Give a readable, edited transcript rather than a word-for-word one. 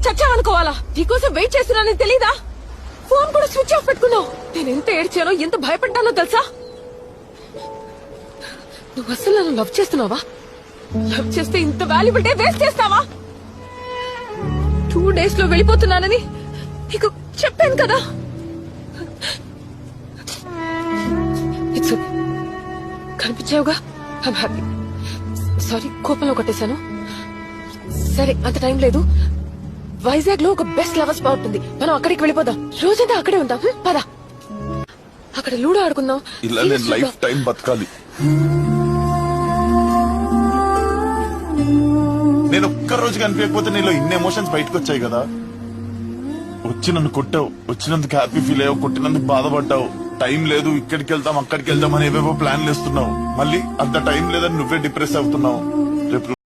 చచ్చావనుకోవాలా? నీకోసం వెయిట్ చేస్తున్నానని తెలీదా? ఫోన్ కూడా స్విచ్ ఆఫ్ పెట్టుకున్నావు. నేను ఎంత ఏడ్చానో, ఎంత భయపడ్డానో తెలుసా? నువ్వు అసలు నన్ను లవ్ చేస్తున్నావా? లవ్ చేస్తే ఇంత వాల్యుబుల్ డే వేస్ట్ చేస్తావా? 2 days లో వెళ్ళిపోతున్నానని నీకు చెప్పాను కదా. ఇట్స్ ఓకే, కనిపించావుగా. I'm happy. సారీ, కోపంలో కొట్టేశాను. సరే, అంత టైం లేదు. వైజాగ్ లో ఒక బెస్ట్ లవర్ స్పాట్ ఉంది, మనం అక్కడికి వెళ్ళిపోదాం. రోజంతా అక్కడే ఉంటాం. పద, అక్కడ లూడో ఆడుకుందాం. ఇలా నేను లైఫ్ టైం బతకాలి. నేను ఒక్క రోజు కనిపించకపోతే నీలో ఇన్ని ఎమోషన్స్ బయటకు వచ్చాయి కదా. వచ్చి నన్ను కొట్టావు, వచ్చినందుకు హ్యాపీ ఫీల్ అయ్యావు, కొట్టినందుకు బాధపడ్డావు. టైం లేదు, ఇక్కడికి వెళ్తాం అక్కడికి వెళ్దాం అని ఏవేవో ప్లాన్లు వేస్తున్నావు. మళ్ళీ అంత టైం లేదని నువ్వే డిప్రెస్ అవుతున్నావు. రేపు